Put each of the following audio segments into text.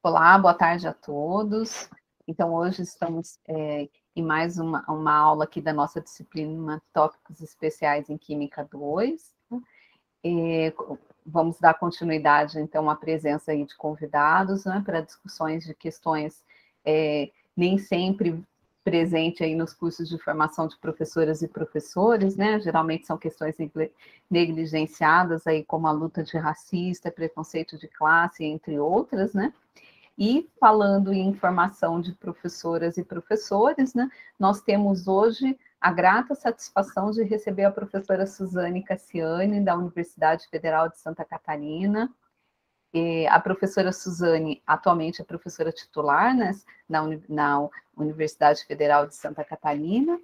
Olá, boa tarde a todos. Então, hoje estamos em mais uma aula aqui da nossa disciplina Tópicos Especiais em Química 2. Vamos dar continuidade, então, à presença aí de convidados, né, para discussões de questões nem sempre presente aí nos cursos de formação de professoras e professores, né? Geralmente são questões negligenciadas aí, como a luta de racista, preconceito de classe, entre outras, né? E falando em formação de professoras e professores, né, nós temos hoje a grata satisfação de receber a professora Suzane Cassiani, da Universidade Federal de Santa Catarina. A professora Suzane, atualmente é professora titular, né, na Universidade Federal de Santa Catarina,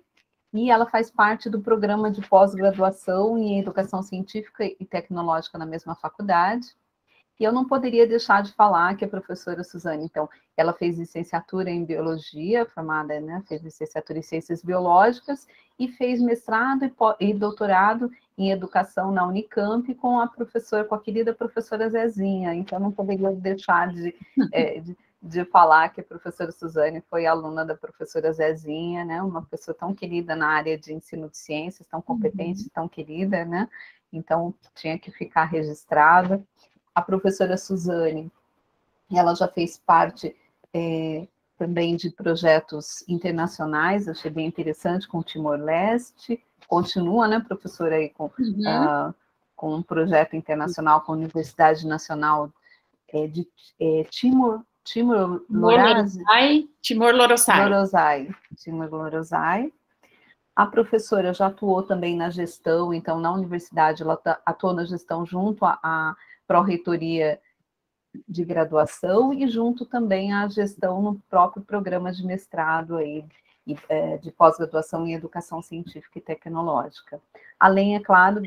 e ela faz parte do programa de pós-graduação em Educação Científica e Tecnológica na mesma faculdade. E eu não poderia deixar de falar que a professora Suzane, então, ela fez licenciatura em Biologia, formada, né, fez licenciatura em Ciências Biológicas, e fez mestrado e doutorado em Educação na Unicamp com a querida professora Zezinha. Então, não poderia deixar de falar que a professora Suzane foi aluna da professora Zezinha, né, uma pessoa tão querida na área de ensino de ciências, tão competente, tão querida, né, então tinha que ficar registrada. A professora Suzane, ela já fez parte também de projetos internacionais, achei bem interessante, com o Timor-Leste, continua, né, professora, aí com um projeto internacional com a Universidade Nacional de Timor-Loroçai. A professora já atuou também na gestão, então, na universidade, ela atuou na gestão junto à pró-reitoria de graduação e junto também à gestão no próprio programa de mestrado aí, de pós-graduação em Educação Científica e Tecnológica. Além, é claro,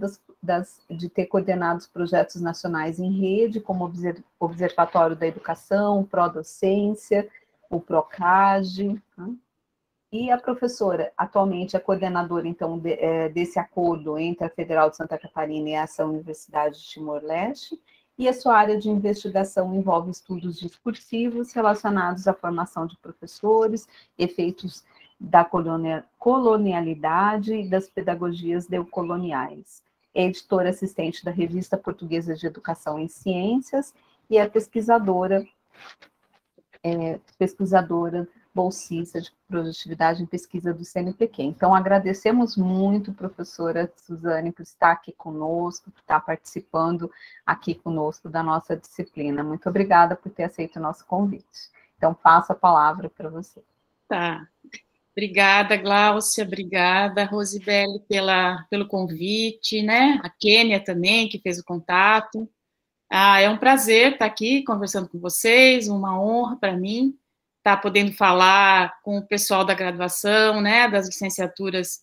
de ter coordenado os projetos nacionais em rede, como o Observatório da Educação, o Prodocência, o Procage, né? E a professora, atualmente, é coordenadora, então, desse acordo entre a Federal de Santa Catarina e essa Universidade de Timor-Leste, e a sua área de investigação envolve estudos discursivos relacionados à formação de professores, efeitos da colonialidade e das pedagogias neocoloniais. É editora assistente da Revista Portuguesa de Educação em Ciências e é pesquisadora bolsista de produtividade em pesquisa do CNPq. Então, agradecemos muito, professora Suzane, por estar aqui conosco, por estar participando aqui conosco da nossa disciplina. Muito obrigada por ter aceito o nosso convite. Então, passo a palavra para você. Tá. Obrigada, Gláucia, obrigada, Rosibele, pelo convite, né? A Kênia também, que fez o contato. É um prazer estar aqui conversando com vocês, uma honra para mim estar podendo falar com o pessoal da graduação, né, das licenciaturas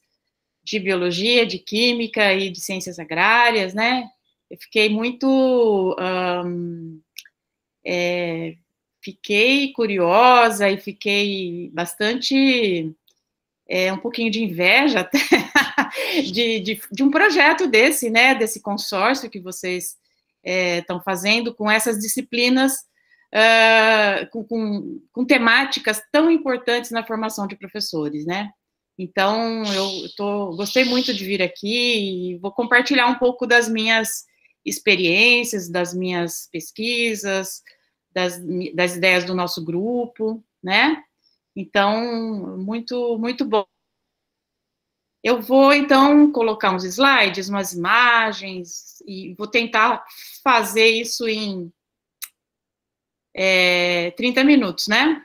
de Biologia, de Química e de Ciências Agrárias, né? Eu fiquei fiquei curiosa e fiquei bastante, um pouquinho de inveja até, de um projeto desse, né, desse consórcio que vocês estão fazendo com essas disciplinas, com temáticas tão importantes na formação de professores, né? Então, gostei muito de vir aqui e vou compartilhar um pouco das minhas experiências, das minhas pesquisas, das ideias do nosso grupo, né? Então, muito, muito bom. Eu vou, então, colocar uns slides, umas imagens, e vou tentar fazer isso em 30 minutos, né?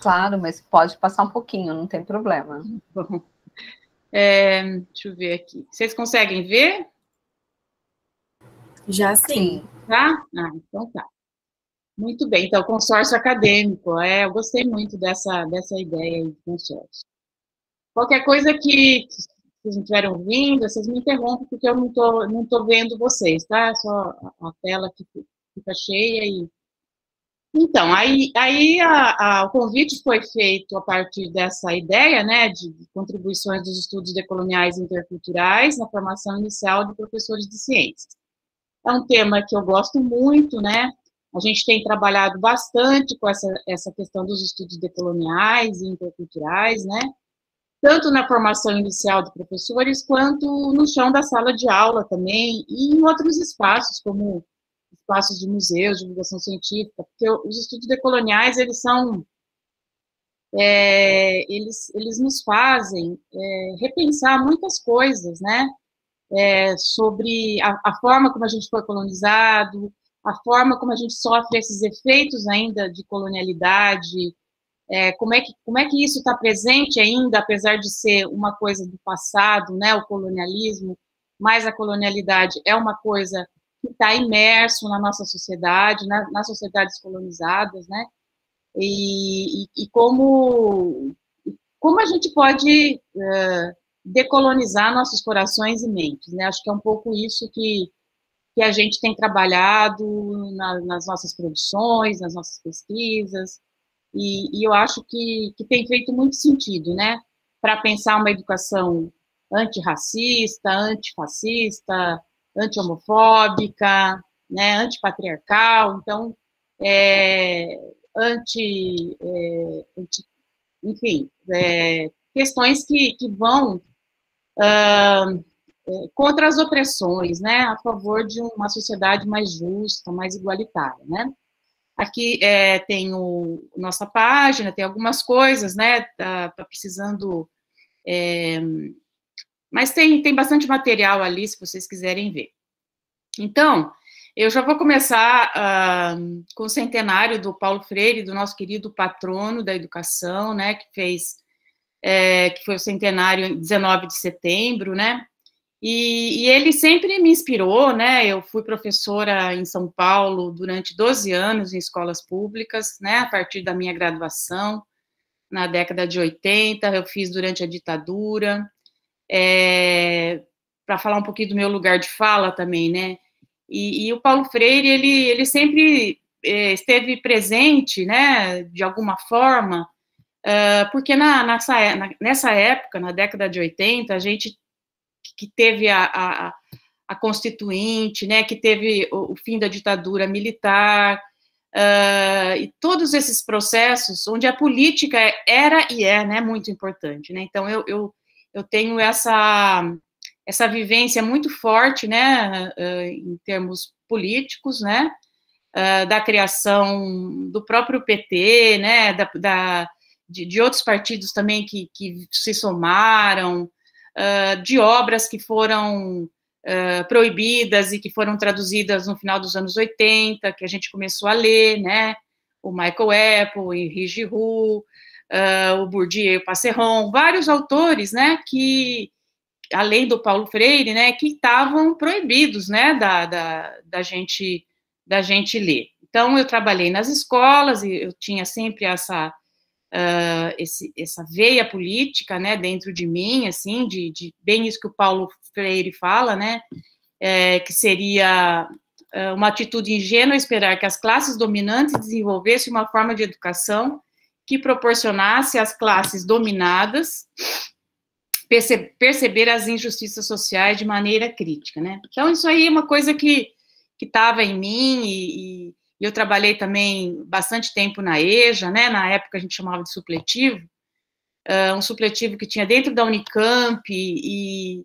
Claro, mas pode passar um pouquinho, não tem problema. Bom, deixa eu ver aqui. Vocês conseguem ver? Já sim. Tá? Então tá. Muito bem, então, consórcio acadêmico, eu gostei muito dessa ideia de consórcio. Qualquer coisa que vocês não estiverem ouvindo, vocês me interrompem, porque eu não tô vendo vocês, tá? Só a tela que fica cheia e... Então, o convite foi feito a partir dessa ideia, né, de contribuições dos estudos decoloniais e interculturais na formação inicial de professores de ciências. É um tema que eu gosto muito, né? A gente tem trabalhado bastante com essa questão dos estudos decoloniais e interculturais, né? Tanto na formação inicial de professores, quanto no chão da sala de aula também, e em outros espaços, como espaços de museus, divulgação científica, porque os estudos decoloniais, eles nos fazem repensar muitas coisas, né? Sobre a forma como a gente foi colonizado, a forma como a gente sofre esses efeitos ainda de colonialidade, como é que isso está presente ainda, apesar de ser uma coisa do passado, né, o colonialismo, mas a colonialidade é uma coisa que está imerso na nossa sociedade, nas sociedades colonizadas, né, e como a gente pode decolonizar nossos corações e mentes, né, acho que é um pouco isso que a gente tem trabalhado nas nossas produções, nas nossas pesquisas, e eu acho que tem feito muito sentido, né, para pensar uma educação antirracista, antifascista, anti-homofóbica, né, antipatriarcal, então, enfim, questões que vão contra as opressões, né, a favor de uma sociedade mais justa, mais igualitária, né. Aqui tem nossa página, tem algumas coisas, né, tá precisando, mas tem bastante material ali, se vocês quiserem ver. Então, eu já vou começar com o centenário do Paulo Freire, do nosso querido patrono da educação, né, que foi o centenário em 19 de setembro, né, e ele sempre me inspirou, né, eu fui professora em São Paulo durante 12 anos em escolas públicas, né, a partir da minha graduação, na década de 80, eu fiz durante a ditadura, para falar um pouquinho do meu lugar de fala também, né, e o Paulo Freire, ele sempre esteve presente, né, de alguma forma, porque nessa época, na década de 80, a gente que teve a Constituinte, né, que teve o fim da ditadura militar, e todos esses processos onde a política era e né, muito importante, né, então eu tenho essa vivência muito forte, né, em termos políticos, né, da criação do próprio PT, né, de outros partidos também que se somaram, de obras que foram proibidas e que foram traduzidas no final dos anos 80, que a gente começou a ler, né, o Michael Apple, o Henri Giroux, o Bourdieu e o Passeron, vários autores, né, que, além do Paulo Freire, né, que estavam proibidos, né, da gente ler. Então, eu trabalhei nas escolas e eu tinha sempre essa veia política, né, dentro de mim, assim, de bem isso que o Paulo Freire fala, né, que seria uma atitude ingênua esperar que as classes dominantes desenvolvessem uma forma de educação que proporcionasse às classes dominadas perceber as injustiças sociais de maneira crítica, né. Então, isso aí é uma coisa que estava em mim e eu trabalhei também bastante tempo na EJA, né, na época a gente chamava de supletivo, um supletivo que tinha dentro da Unicamp e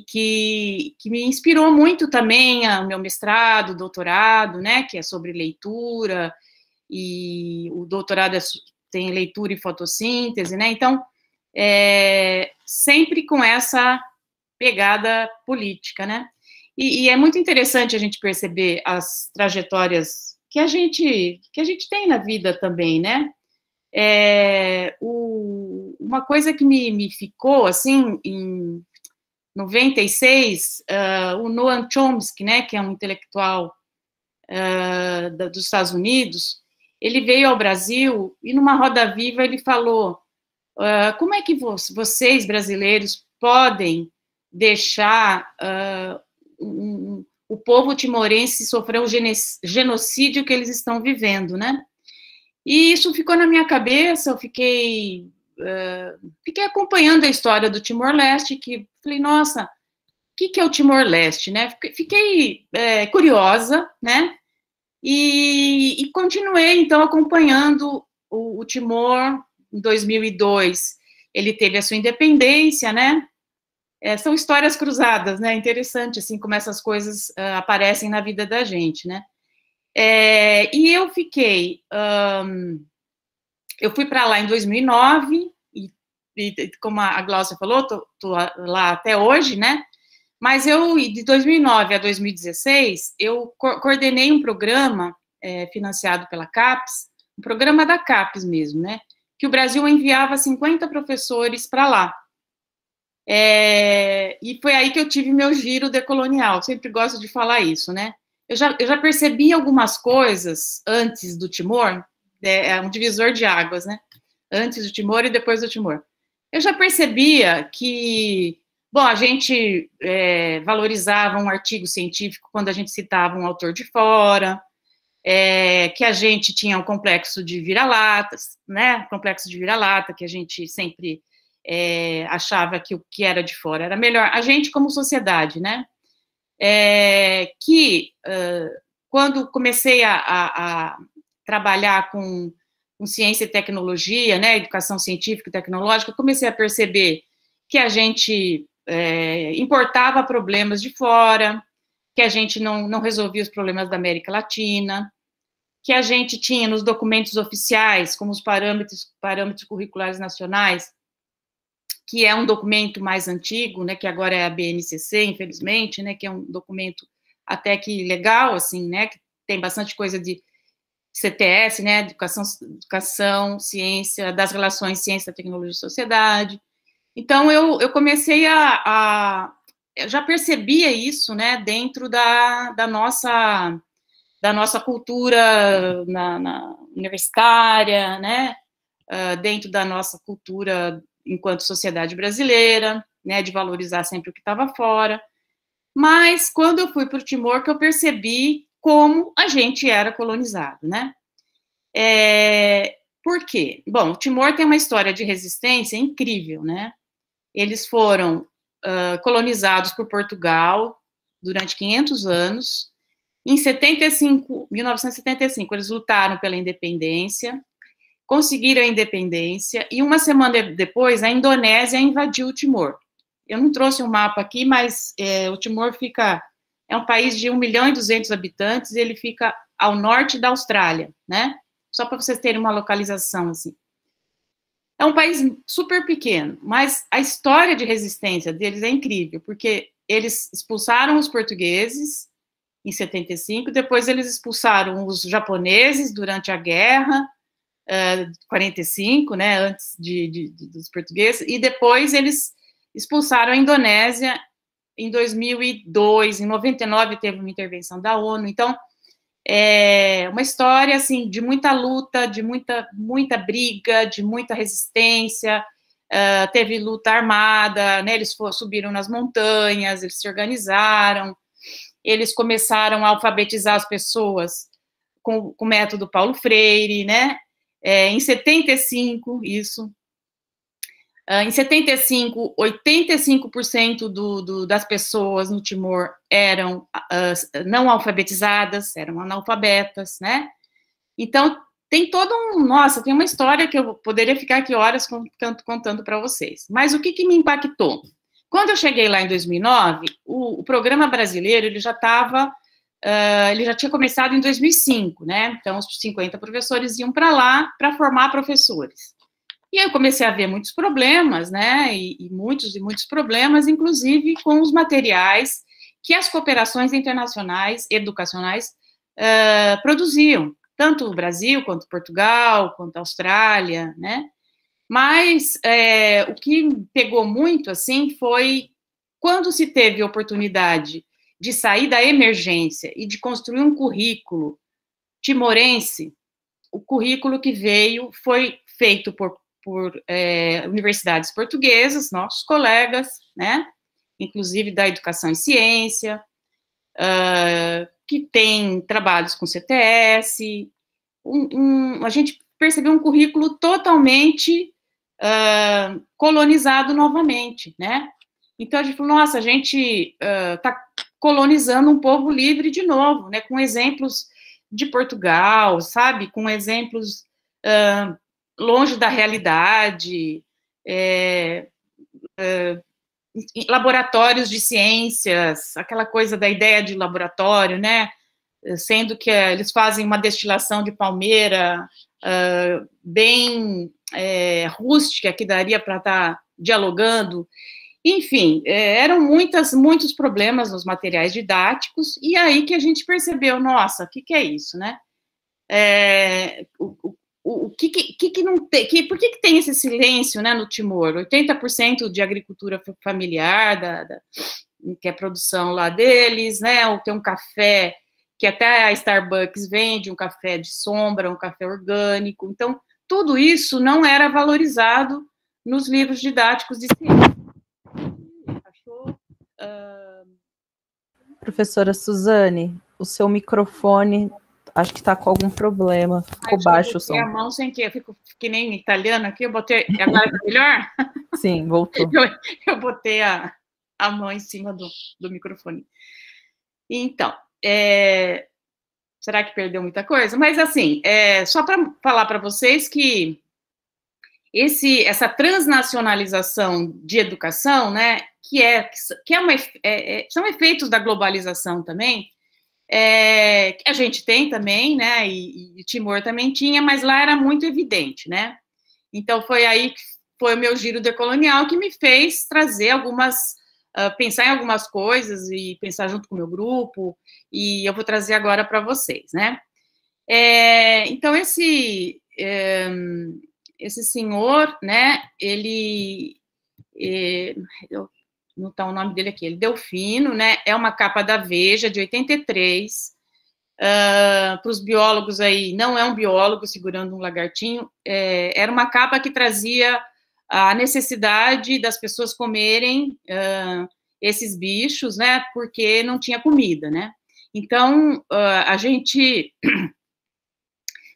que me inspirou muito também o meu mestrado, doutorado, né, que é sobre leitura, e o doutorado tem leitura e fotossíntese, né, então, sempre com essa pegada política, né, e é muito interessante a gente perceber as trajetórias que a gente tem na vida também, né? Uma coisa que me ficou, assim, em 96, o Noam Chomsky, né, que é um intelectual dos Estados Unidos, ele veio ao Brasil e numa roda viva ele falou, como é que vocês, brasileiros, podem deixar o povo timorense sofrer o genocídio que eles estão vivendo, né? E isso ficou na minha cabeça, eu fiquei acompanhando a história do Timor-Leste, que falei, nossa, que é o Timor-Leste, né? Fiquei curiosa, né? E continuei, então, acompanhando o Timor. Em 2002, ele teve a sua independência, né? São histórias cruzadas, né? Interessante, assim, como essas coisas aparecem na vida da gente, né? E eu fiquei... eu fui para lá em 2009, e como a Glaucia falou, tô lá até hoje, né? Mas de 2009 a 2016, eu coordenei um programa financiado pela CAPES, um programa da CAPES mesmo, né? Que o Brasil enviava 50 professores para lá. E foi aí que eu tive meu giro decolonial. Sempre gosto de falar isso, né? Eu já percebi algumas coisas antes do Timor, é um divisor de águas, né? Antes do Timor e depois do Timor. Eu já percebia que, bom, a gente valorizava um artigo científico quando a gente citava um autor de fora, que a gente tinha um complexo de vira-latas, né? Complexo de vira-lata, que a gente sempre achava que o que era de fora era melhor. A gente, como sociedade, né? Quando comecei a trabalhar com ciência e tecnologia, né, educação científica e tecnológica, comecei a perceber que a gente importava problemas de fora, que a gente não resolvia os problemas da América Latina, que a gente tinha nos documentos oficiais, como os parâmetros curriculares nacionais, que é um documento mais antigo, né, que agora é a BNCC, infelizmente, né, que é um documento até que legal, assim, né, que tem bastante coisa de CTS, né, educação, ciência, das relações ciência, tecnologia e sociedade. Então, eu comecei eu já percebia isso, né, dentro da nossa cultura na universitária, né, dentro da nossa cultura enquanto sociedade brasileira, né, de valorizar sempre o que estava fora. Mas, quando eu fui para o Timor, que eu percebi como a gente era colonizado, né? Por quê? Bom, o Timor tem uma história de resistência incrível, né? Eles foram colonizados por Portugal durante 500 anos. Em 1975, eles lutaram pela independência, conseguiram a independência, e uma semana depois, a Indonésia invadiu o Timor. Eu não trouxe um mapa aqui, mas o Timor é um país de 1.200.000 habitantes, e ele fica ao norte da Austrália, né? Só para vocês terem uma localização, assim. É um país super pequeno, mas a história de resistência deles é incrível, porque eles expulsaram os portugueses em 75, depois eles expulsaram os japoneses durante a guerra, 45, né, antes dos portugueses, e depois eles expulsaram a Indonésia em 2002, em 99 teve uma intervenção da ONU. Então, é uma história, assim, de muita luta, de muita briga, de muita resistência, teve luta armada, né, eles subiram nas montanhas, eles se organizaram, eles começaram a alfabetizar as pessoas com o método Paulo Freire, né, em 75, isso. Em 75, 85% das pessoas no Timor eram não alfabetizadas, eram analfabetas, né? Então, tem tem uma história que eu poderia ficar aqui horas contando para vocês. Mas o que me impactou? Quando eu cheguei lá em 2009, o programa brasileiro, ele já tinha começado em 2005, né? Então, os 50 professores iam para lá para formar professores. E aí eu comecei a ver muitos problemas, né? E muitos problemas, inclusive com os materiais que as cooperações internacionais educacionais produziam, tanto o Brasil, quanto Portugal, quanto a Austrália, né? Mas o que pegou muito, assim, foi quando se teve a oportunidade de sair da emergência e de construir um currículo timorense. O currículo que veio foi feito por universidades portuguesas, nossos colegas, né, inclusive da educação e ciência, que tem trabalhos com CTS, a gente percebeu um currículo totalmente colonizado novamente, né, Então, a gente falou, nossa, a gente está colonizando um povo livre de novo, né, com exemplos de Portugal, sabe, com exemplos longe da realidade, laboratórios de ciências, aquela coisa da ideia de laboratório, né, sendo que eles fazem uma destilação de palmeira bem rústica, que daria para estar dialogando. Enfim, eram muitos problemas nos materiais didáticos, e aí que a gente percebeu, nossa, o que é isso, né? O que não tem, por que tem esse silêncio, né, no Timor? 80% de agricultura familiar, que é a produção lá deles, né, ou tem um café, que até a Starbucks vende, um café de sombra, um café orgânico, então, tudo isso não era valorizado nos livros didáticos de ciência. Professora Suzane, o seu microfone acho que está com algum problema, ficou baixo o som. A mão sem que eu fico que nem italiano aqui, eu botei, agora tá melhor? Sim, voltou. Eu botei a mão em cima do microfone. Então, será que perdeu muita coisa? Mas, assim, só para falar para vocês que essa transnacionalização de educação, né, são efeitos da globalização também, que a gente tem também, né, e Timor também tinha, mas lá era muito evidente, né, então foi aí que foi o meu giro decolonial que me fez trazer pensar em algumas coisas e pensar junto com o meu grupo, e eu vou trazer agora para vocês, né. Então, esse senhor, né, ele não está o nome dele aqui, ele Delfino, né, é uma capa da Veja, de 83, para os biólogos aí, não é um biólogo segurando um lagartinho, era uma capa que trazia a necessidade das pessoas comerem esses bichos, né, porque não tinha comida, né, então, a gente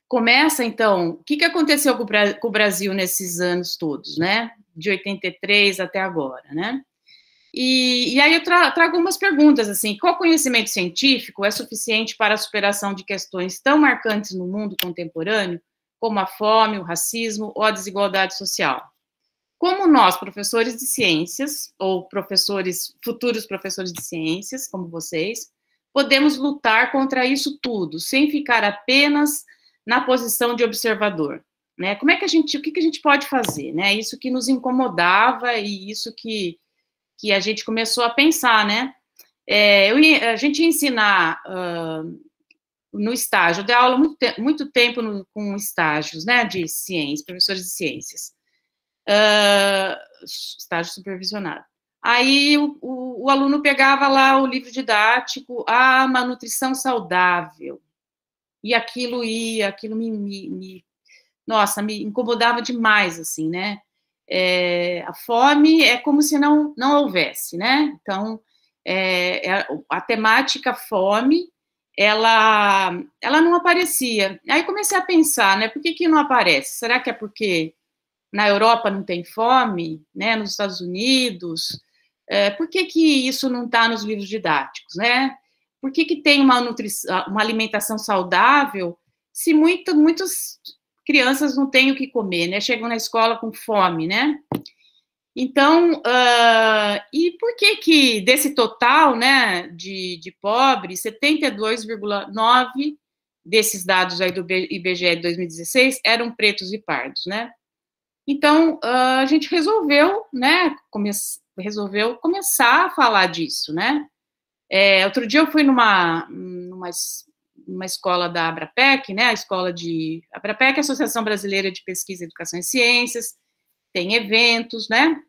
começa, então, o que aconteceu com o Brasil nesses anos todos, né, de 83 até agora, né, e aí eu trago algumas perguntas, assim, qual conhecimento científico é suficiente para a superação de questões tão marcantes no mundo contemporâneo, como a fome, o racismo ou a desigualdade social? Como nós, professores de ciências, ou futuros professores de ciências, como vocês, podemos lutar contra isso tudo, sem ficar apenas na posição de observador, né? O que a gente pode fazer, né? Isso que nos incomodava e isso que a gente começou a pensar, né? A gente ia ensinar no estágio, eu dei aula muito tempo com estágios, né, de ciências, professores de ciências, estágio supervisionado. Aí o aluno pegava lá o livro didático, uma nutrição saudável, e aquilo nossa, me incomodava demais, assim, né? A fome é como se não houvesse, né? Então, a temática fome, ela não aparecia. Aí comecei a pensar, né? Por que não aparece? Será que é porque na Europa não tem fome, né? Nos Estados Unidos? Por que isso não está nos livros didáticos, né? Por que tem uma alimentação saudável se muitas crianças não têm o que comer, né? Chegam na escola com fome, né? Então, e por que desse total, né, de pobres, 72,9 desses dados aí do IBGE de 2016 eram pretos e pardos, né? Então, a gente resolveu, né, resolveu começar a falar disso, né? Outro dia eu fui numa escola da Abrapec, né, a Abrapec é a Associação Brasileira de Pesquisa, Educação e Ciências, tem eventos, né,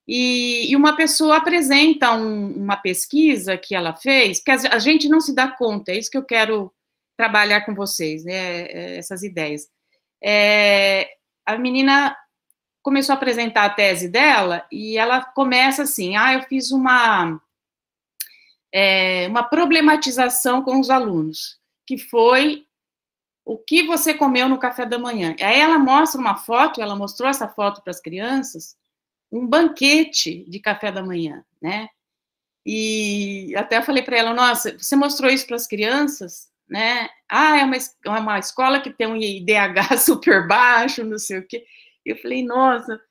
e uma pessoa apresenta uma pesquisa que ela fez, que a gente não se dá conta, é isso que eu quero trabalhar com vocês, né, essas ideias. A menina começou a apresentar a tese dela, e ela começa assim, eu fiz uma problematização com os alunos, que foi o que você comeu no café da manhã. Aí ela mostra uma foto, ela mostrou essa foto para as crianças, um banquete de café da manhã, né? E até falei para ela, nossa, você mostrou isso para as crianças, né? Ah, é uma escola que tem um IDH super baixo, não sei o quê. Eu falei, nossa,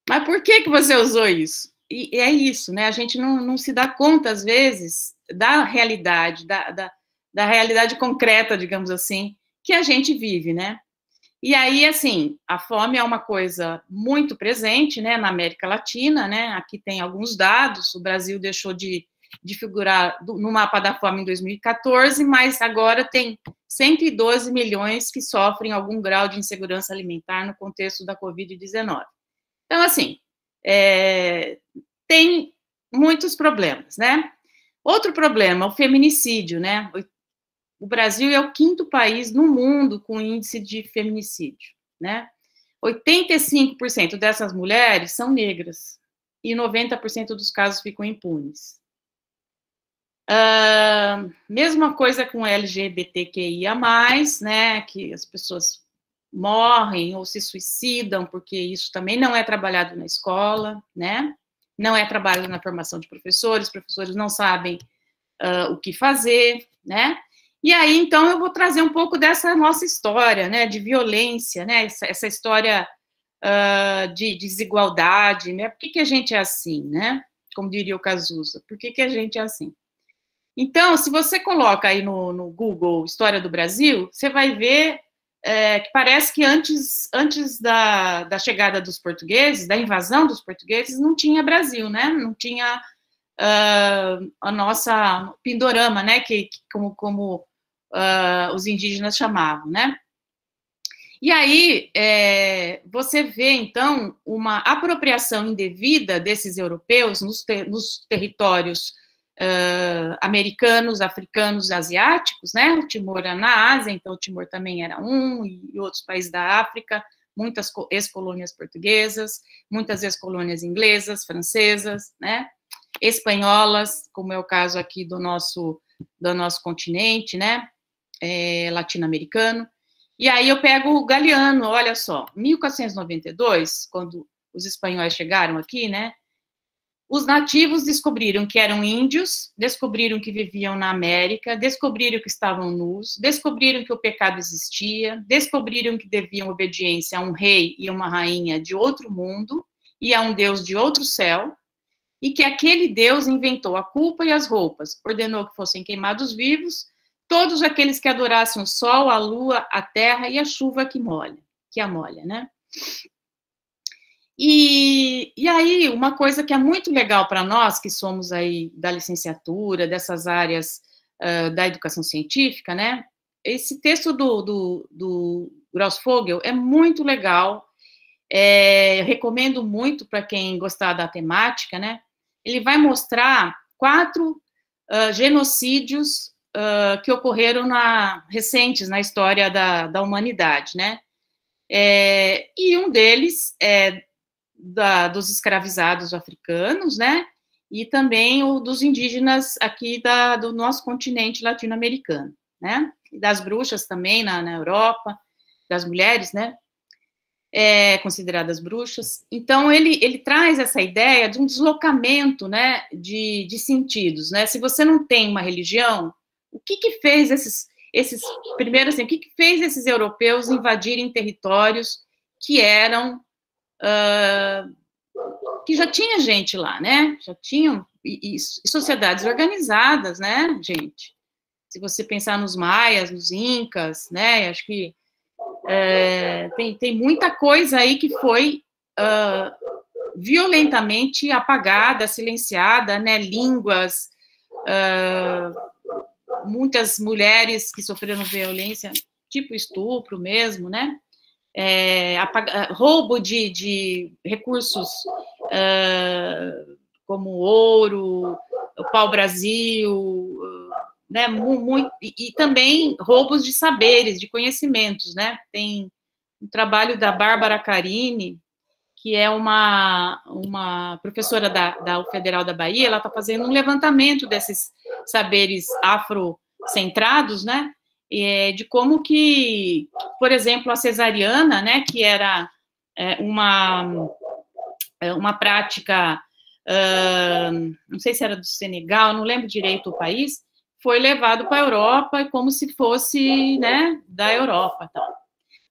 mas por que você usou isso? E é isso, né? A gente não se dá conta, às vezes, da realidade, da realidade concreta, digamos assim, que a gente vive, né? E aí, assim, a fome é uma coisa muito presente, né, na América Latina, né? Aqui tem alguns dados, o Brasil deixou de figurar no mapa da fome em 2014, mas agora tem 112 milhões que sofrem algum grau de insegurança alimentar no contexto da Covid-19. Então, assim, tem muitos problemas, né? Outro problema, o feminicídio, né? O Brasil é o 5º país no mundo com índice de feminicídio, né? 85% dessas mulheres são negras e 90% dos casos ficam impunes. Mesma coisa com LGBTQIA+, né? Que as pessoas morrem ou se suicidam, porque isso também não é trabalhado na escola, né? Não é trabalhado na formação de professores não sabem o que fazer, né? E aí, então, eu vou trazer um pouco dessa nossa história, né, de violência, né, essa história de desigualdade, né, por que a gente é assim, né, como diria o Cazuza, por que a gente é assim? Então, se você coloca aí no Google História do Brasil, você vai ver que parece que antes da chegada dos portugueses, da invasão dos portugueses, não tinha Brasil, né, não tinha a nossa Pindorama, né, como os indígenas chamavam, né? E aí você vê, então, uma apropriação indevida desses europeus nos territórios americanos, africanos, asiáticos, né? O Timor era na Ásia, então o Timor também era e outros países da África, muitas ex-colônias portuguesas, muitas ex-colônias inglesas, francesas, né? Espanholas, como é o caso aqui do nosso continente, né, latino-americano. E aí eu pego o Galeano, olha só, 1492, quando os espanhóis chegaram aqui, né, os nativos descobriram que eram índios, descobriram que viviam na América, descobriram que estavam nus, descobriram que o pecado existia, descobriram que deviam obediência a um rei e uma rainha de outro mundo e a um Deus de outro céu, e que aquele Deus inventou a culpa e as roupas, ordenou que fossem queimados vivos todos aqueles que adorassem o sol, a lua, a terra e a chuva que a molha, né? E aí, uma coisa que é muito legal para nós, que somos aí da licenciatura, dessas áreas da educação científica, né? Esse texto do Grossfogel é muito legal, eu recomendo muito para quem gostar da temática, né? Ele vai mostrar 4 genocídios que ocorreram recentes na história da humanidade, né? E um deles é dos escravizados africanos, né? E também o dos indígenas aqui do nosso continente latino-americano, né? E das bruxas também na Europa, das mulheres, né? Consideradas bruxas. Então, ele traz essa ideia de um deslocamento, né, de sentidos, né? Se você não tem uma religião, o que fez primeiro, assim, o que fez esses europeus invadirem territórios que eram, que já tinha gente lá, né? Já tinham, e sociedades organizadas, né, gente? Se você pensar nos maias, nos incas, né, acho que tem muita coisa aí que foi violentamente apagada, silenciada, né? Línguas, muitas mulheres que sofreram violência, tipo estupro mesmo, né? Roubo de recursos como ouro, o pau-brasil, né, e também roubos de saberes, de conhecimentos, né? Tem um trabalho da Bárbara Carini, que é uma professora da Federal da Bahia, ela está fazendo um levantamento desses saberes afrocentrados, né? De como que, por exemplo, a cesariana, né, que era uma uma prática, não sei se era do Senegal, não lembro direito o país, foi levado para a Europa como se fosse, né, da Europa, tal.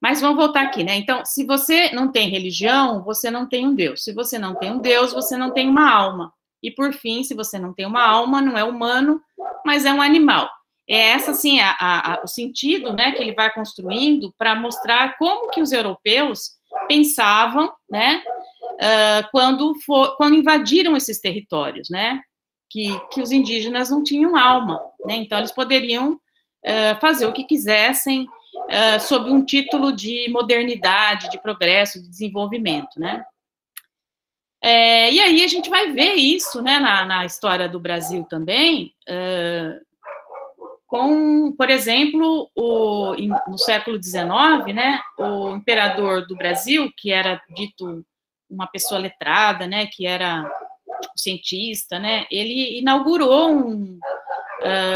Mas vamos voltar aqui, né? Então, se você não tem religião, você não tem um Deus. Se você não tem um Deus, você não tem uma alma. E, por fim, se você não tem uma alma, não é humano, mas é um animal. É essa, assim, o sentido, né, que ele vai construindo para mostrar como que os europeus pensavam, né, quando invadiram esses territórios, né, que os indígenas não tinham alma, né? Então, eles poderiam fazer o que quisessem, sob um título de modernidade, de progresso, de desenvolvimento, né? E aí a gente vai ver isso, né, na história do Brasil também, com, por exemplo, no século XIX, né, o imperador do Brasil, que era dito uma pessoa letrada, né, que era cientista, né, ele inaugurou em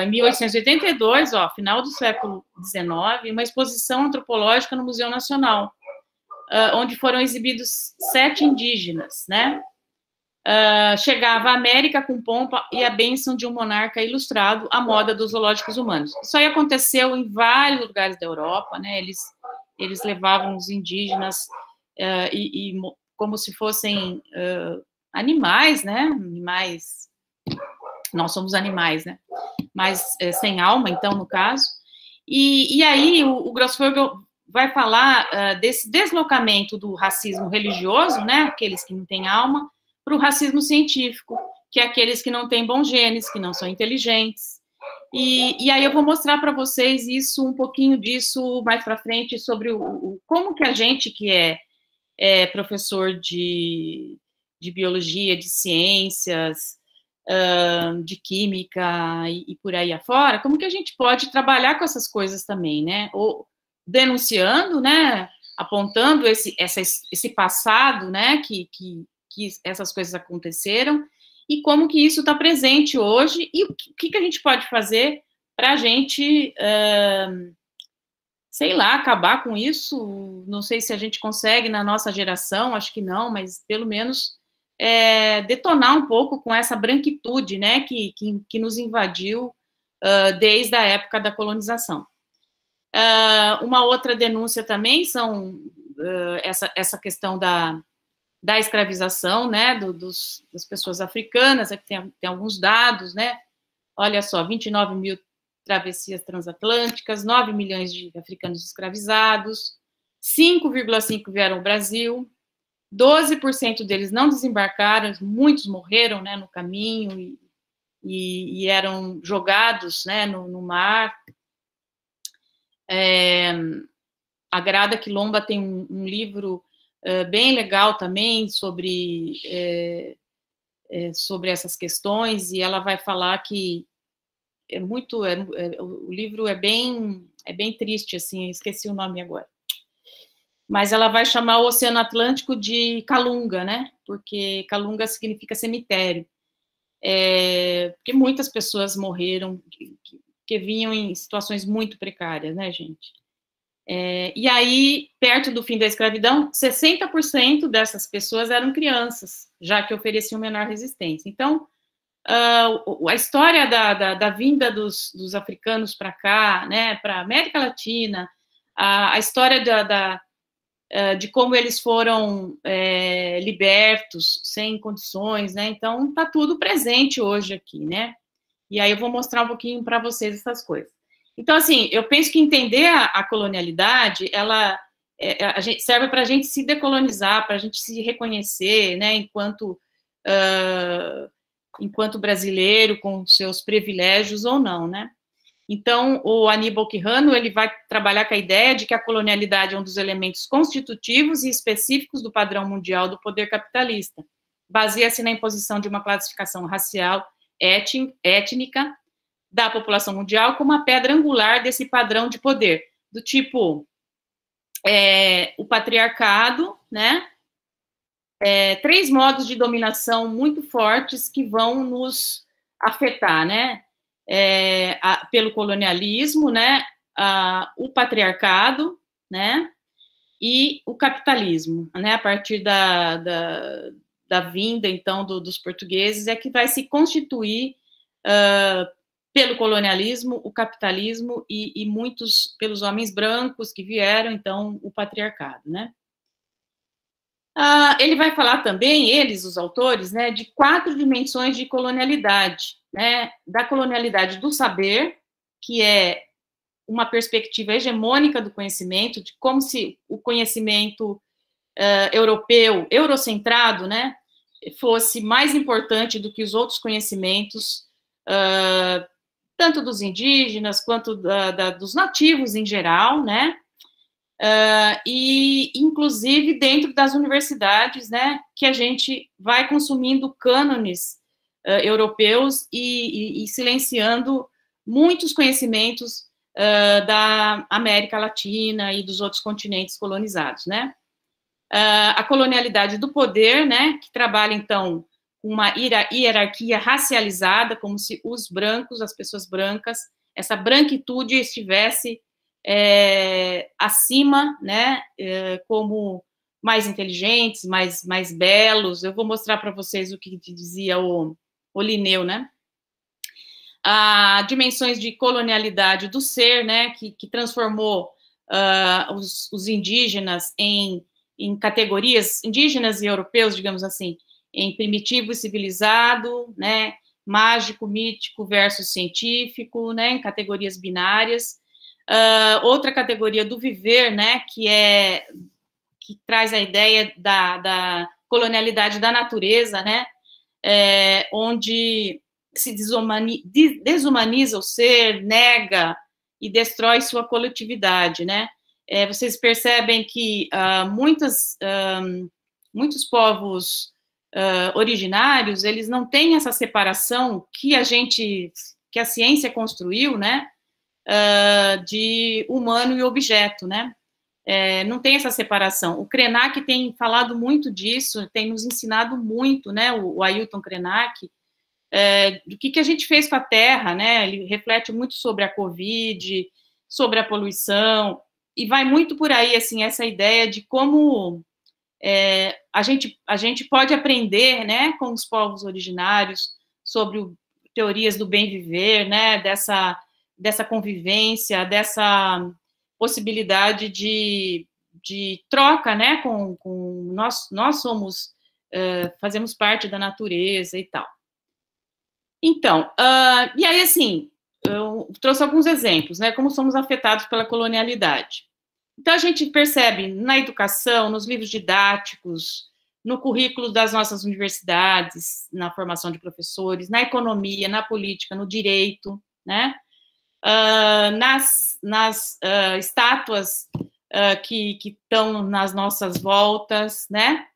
1882, final do século XIX, uma exposição antropológica no Museu Nacional, onde foram exibidos 7 indígenas, né? Chegava a América com pompa e a bênção de um monarca ilustrado à moda dos zoológicos humanos. Isso aí aconteceu em vários lugares da Europa, né? Eles levavam os indígenas como se fossem animais, né? Animais. Nós somos animais, né? Mas sem alma, então, no caso. E aí o Grossfogel vai falar desse deslocamento do racismo religioso, né? Aqueles que não têm alma, para o racismo científico, que é aqueles que não têm bons genes, que não são inteligentes. E aí eu vou mostrar para vocês isso, um pouquinho disso mais para frente, sobre como que a gente que é professor de biologia, de ciências, de química e por aí afora, como que a gente pode trabalhar com essas coisas também, né? Ou denunciando, né? Apontando esse passado, né? Que essas coisas aconteceram, e como que isso está presente hoje, e o que a gente pode fazer para a gente, sei lá, acabar com isso. Não sei se a gente consegue na nossa geração, acho que não, mas pelo menos detonar um pouco com essa branquitude, né, que nos invadiu desde a época da colonização. Uma outra denúncia também são essa questão da escravização, né, das pessoas africanas. Aqui tem alguns dados, né, olha só, 29 mil travessias transatlânticas, 9 milhões de africanos escravizados, 5,5 vieram ao Brasil, 12% deles não desembarcaram, muitos morreram, né, no caminho e eram jogados, né, no mar. A Grada Quilomba tem um livro bem legal também sobre essas questões, e ela vai falar que o livro é bem triste, assim, esqueci o nome agora. Mas ela vai chamar o Oceano Atlântico de Calunga, né? Porque Calunga significa cemitério. Porque muitas pessoas morreram que vinham em situações muito precárias, né, gente? E aí, perto do fim da escravidão, 60% dessas pessoas eram crianças, já que ofereciam menor resistência. Então, a história da vinda dos africanos para cá, né, para a América Latina, a história de como eles foram libertos, sem condições, né? Então, está tudo presente hoje aqui, né? E aí eu vou mostrar um pouquinho para vocês essas coisas. Então, assim, eu penso que entender a colonialidade, ela serve para a gente se decolonizar, para a gente se reconhecer, né, enquanto brasileiro, com seus privilégios ou não, né? Então, o Aníbal Quijano, ele vai trabalhar com a ideia de que a colonialidade é um dos elementos constitutivos e específicos do padrão mundial do poder capitalista. Baseia-se na imposição de uma classificação racial, étnica, da população mundial como a pedra angular desse padrão de poder, do tipo o patriarcado, né? 3 modos de dominação muito fortes que vão nos afetar, né? Pelo colonialismo, né? O patriarcado, né? E o capitalismo, né? A partir da vinda, então, dos portugueses, é que vai se constituir pelo colonialismo, o capitalismo e muitos pelos homens brancos que vieram, então, o patriarcado, né? Ele vai falar também, eles, os autores, né, de 4 dimensões de colonialidade, né? Da colonialidade do saber, que é uma perspectiva hegemônica do conhecimento, de como se o conhecimento europeu, eurocentrado, né, fosse mais importante do que os outros conhecimentos, tanto dos indígenas quanto dos nativos em geral, né, e inclusive dentro das universidades, né, que a gente vai consumindo cânones europeus e silenciando muitos conhecimentos da América Latina e dos outros continentes colonizados, né? A colonialidade do poder, né, que trabalha, então, uma hierarquia racializada, como se os brancos, as pessoas brancas, essa branquitude estivesse acima, né, como mais inteligentes, mais belos. Eu vou mostrar para vocês o que dizia o Linneu, né? Dimensões de colonialidade do ser, né, que transformou os indígenas em categorias, indígenas e europeus, digamos assim, em primitivo e civilizado, né, mágico, mítico versus científico, né, em categorias binárias. Outra categoria do viver, né, que traz a ideia da colonialidade da natureza, né, onde se desumaniza o ser, nega e destrói sua coletividade, né? Vocês percebem que muitos povos originários, eles não têm essa separação que a ciência construiu, né? De humano e objeto, né? Não tem essa separação. O Krenak tem falado muito disso, tem nos ensinado muito, né? O Ailton Krenak, do que a gente fez com a Terra, né? Ele reflete muito sobre a Covid, sobre a poluição, e vai muito por aí, assim, essa ideia de como a gente pode aprender, né, com os povos originários sobre teorias do bem viver, né, dessa convivência, dessa possibilidade de troca, né, com nós somos, fazemos parte da natureza e tal. Então, e aí, assim, eu trouxe alguns exemplos, né, como somos afetados pela colonialidade. Então, a gente percebe na educação, nos livros didáticos, no currículo das nossas universidades, na formação de professores, na economia, na política, no direito, né, nas estátuas que estão nas nossas voltas, né,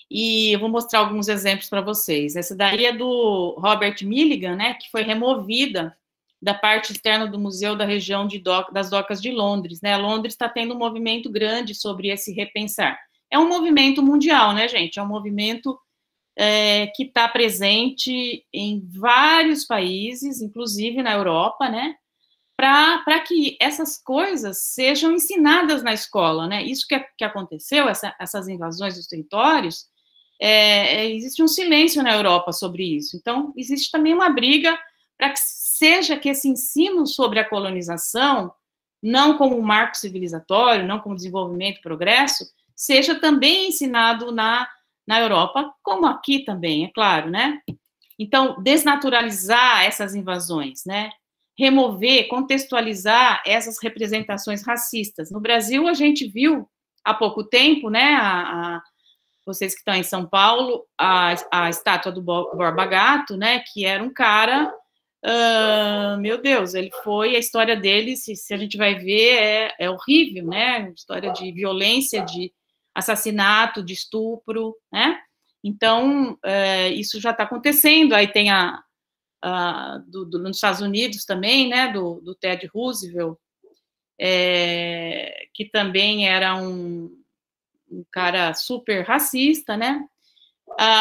e eu vou mostrar alguns exemplos para vocês. Essa daí é do Robert Milligan, né, que foi removida da parte externa do museu da região das Docas de Londres, né? Londres está tendo um movimento grande sobre esse repensar. É um movimento mundial, né, gente? É um movimento que está presente em vários países, inclusive na Europa, né? Para que essas coisas sejam ensinadas na escola, né? Isso que aconteceu, essas invasões dos territórios, existe um silêncio na Europa sobre isso. Então, existe também uma briga para que esse ensino sobre a colonização, não como um marco civilizatório, não como desenvolvimento e progresso, seja também ensinado na Europa, como aqui também, é claro, né? Então, desnaturalizar essas invasões, né? Remover, contextualizar essas representações racistas. No Brasil, a gente viu há pouco tempo, né, vocês que estão em São Paulo, a estátua do Borba Gato, né, que era um cara, meu Deus, ele foi, a história dele, se a gente vai ver, é horrível, né, história de violência, de assassinato, de estupro, né, então, isso já está acontecendo. Aí tem nos Estados Unidos também, né, do Ted Roosevelt, que também era um cara super racista, né,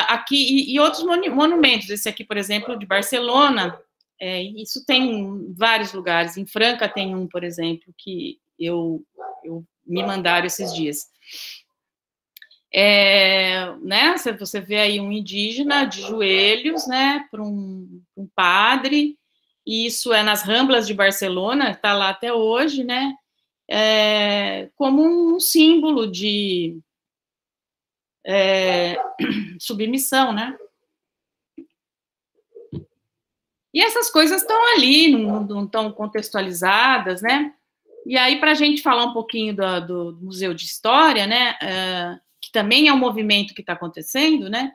aqui, e outros monumentos, esse aqui, por exemplo, de Barcelona, isso tem em vários lugares, em Franca tem um, por exemplo, que me mandaram esses dias. Né, você vê aí um indígena de joelhos, né, para um padre, e isso é nas Ramblas de Barcelona, está lá até hoje, né, como um símbolo de submissão, né. E essas coisas estão ali, não estão contextualizadas, né? E aí, para a gente falar um pouquinho do Museu de História, né, que também é um movimento que está acontecendo, né,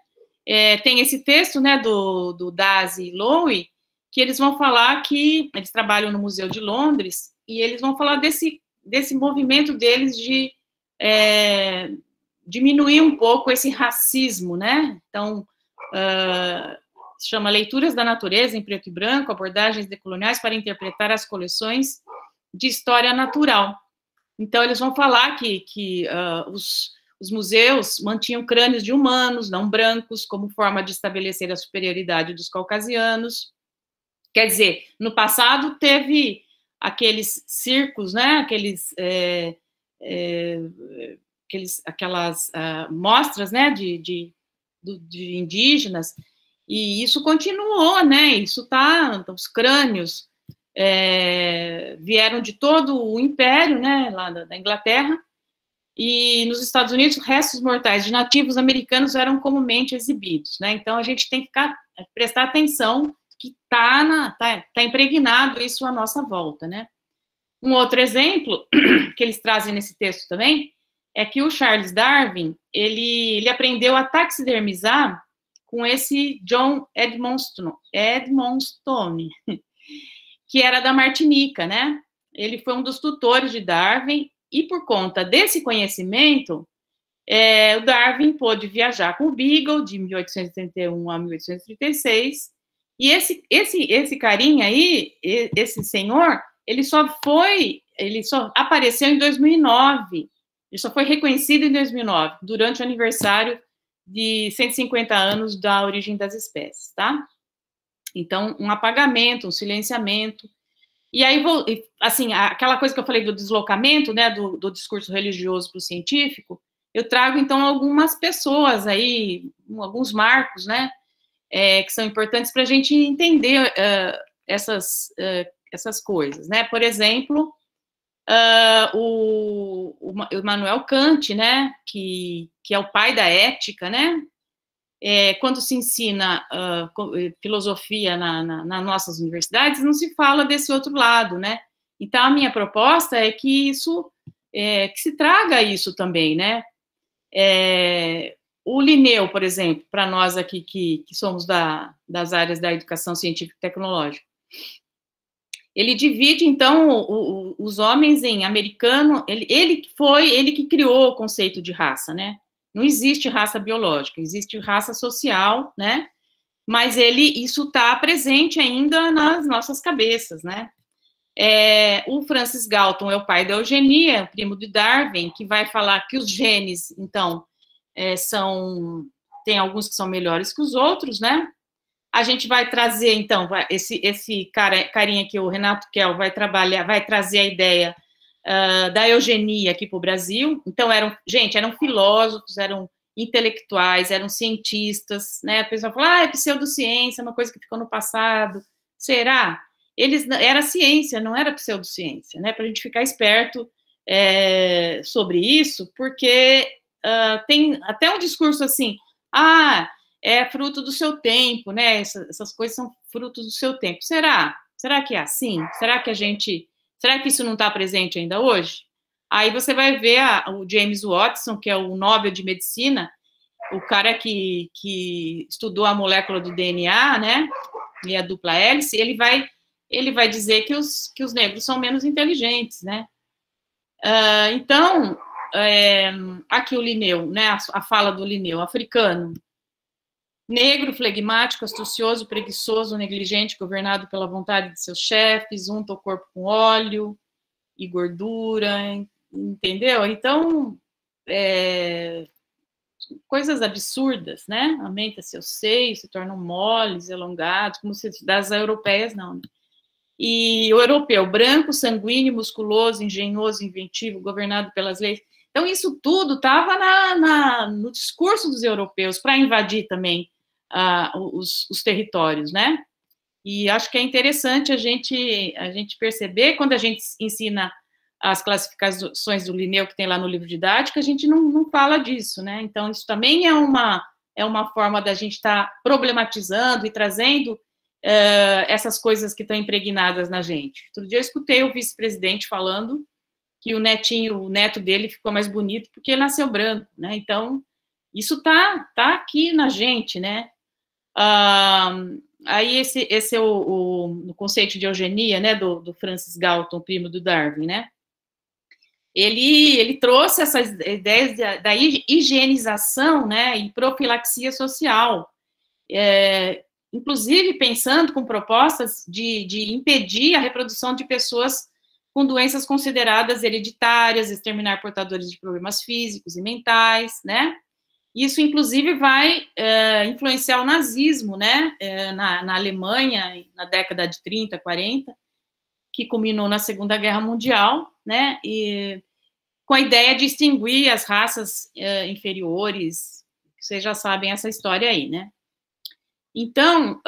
tem esse texto, né, do Dazi e Lowy, que eles vão falar que eles trabalham no Museu de Londres, e eles vão falar desse movimento deles de diminuir um pouco esse racismo, né? Então, se chama Leituras da Natureza em Preto e Branco, abordagens decoloniais para interpretar as coleções de história natural. Então, eles vão falar que os museus mantinham crânios de humanos, não brancos, como forma de estabelecer a superioridade dos caucasianos. Quer dizer, no passado teve aqueles circos, né, aquelas mostras, né, de indígenas, e isso continuou, né, isso tá, os crânios vieram de todo o império, né, lá da Inglaterra, e nos Estados Unidos, restos mortais de nativos americanos eram comumente exibidos, né, então a gente tem que prestar atenção que tá impregnado isso à nossa volta, né. Um outro exemplo que eles trazem nesse texto também é que o Charles Darwin, ele aprendeu a taxidermizar com esse John Edmonstone, que era da Martinica, né? Ele foi um dos tutores de Darwin, e por conta desse conhecimento, o Darwin pôde viajar com o Beagle, de 1831 a 1836, e esse carinha aí, esse senhor, ele só apareceu em 2009, ele só foi reconhecido em 2009, durante o aniversário de 150 anos da origem das espécies, tá? Então, um apagamento, um silenciamento. E aí, assim, aquela coisa que eu falei do deslocamento, né, do discurso religioso para o científico, eu trago, então, algumas pessoas aí, alguns marcos, né, que são importantes para a gente entender essas coisas, né? Por exemplo, o Immanuel Kant, né, que é o pai da ética, né? Quando se ensina filosofia nas nossas universidades, não se fala desse outro lado, né? Então, a minha proposta é que que se traga isso também, né? O Linneu, por exemplo, para nós aqui que somos das áreas da educação científica e tecnológica, ele divide, então, os homens em americano, ele que criou o conceito de raça, né? Não existe raça biológica, existe raça social, né? Mas isso está presente ainda nas nossas cabeças, né? O Francis Galton é o pai da eugenia, primo de Darwin, que vai falar que os genes, então, tem alguns que são melhores que os outros, né? A gente vai trazer, então, esse carinha aqui, o Renato Kell, vai trazer a ideia da eugenia aqui para o Brasil. Então, eram filósofos, eram intelectuais, eram cientistas, né? A pessoa fala, é pseudociência, uma coisa que ficou no passado. Será? Era ciência, não era pseudociência, né? Para a gente ficar esperto sobre isso, porque tem até um discurso assim, é fruto do seu tempo, né? Essas coisas são frutos do seu tempo. Será? Será que é assim? Será que isso não está presente ainda hoje? Aí você vai ver o James Watson, que é o Nobel de Medicina, o cara que estudou a molécula do DNA, né? E a dupla hélice, ele vai dizer que os negros são menos inteligentes, né? Então, aqui o Linneu, né? A fala do Linneu, africano. Negro, flegmático, astucioso, preguiçoso, negligente, governado pela vontade de seus chefes, unta o corpo com óleo e gordura, entendeu? Então, coisas absurdas, né? Aumenta seus seios, se tornam moles, elongados, como se das europeias, não. Né? E o europeu, branco, sanguíneo, musculoso, engenhoso, inventivo, governado pelas leis. Então, isso tudo estava no discurso dos europeus para invadir também os territórios, né? E acho que é interessante a gente perceber, quando a gente ensina as classificações do Linneu, que tem lá no livro didático, a gente não fala disso, né? Então, isso também é uma forma da gente estar problematizando e trazendo essas coisas que estão impregnadas na gente. Outro dia eu escutei o vice-presidente falando que o neto dele ficou mais bonito porque ele nasceu branco, né? Então, isso tá aqui na gente, né? Aí esse é o conceito de eugenia, né, do Francis Galton, primo do Darwin, né? Ele trouxe essas ideias da higienização, né, e profilaxia social, inclusive pensando com propostas de impedir a reprodução de pessoas com doenças consideradas hereditárias, exterminar portadores de problemas físicos e mentais, né? Isso, inclusive, vai influenciar o nazismo, né, na Alemanha, na década de 30, 40, que culminou na Segunda Guerra Mundial, né, e com a ideia de extinguir as raças inferiores. Vocês já sabem essa história aí, né? Então,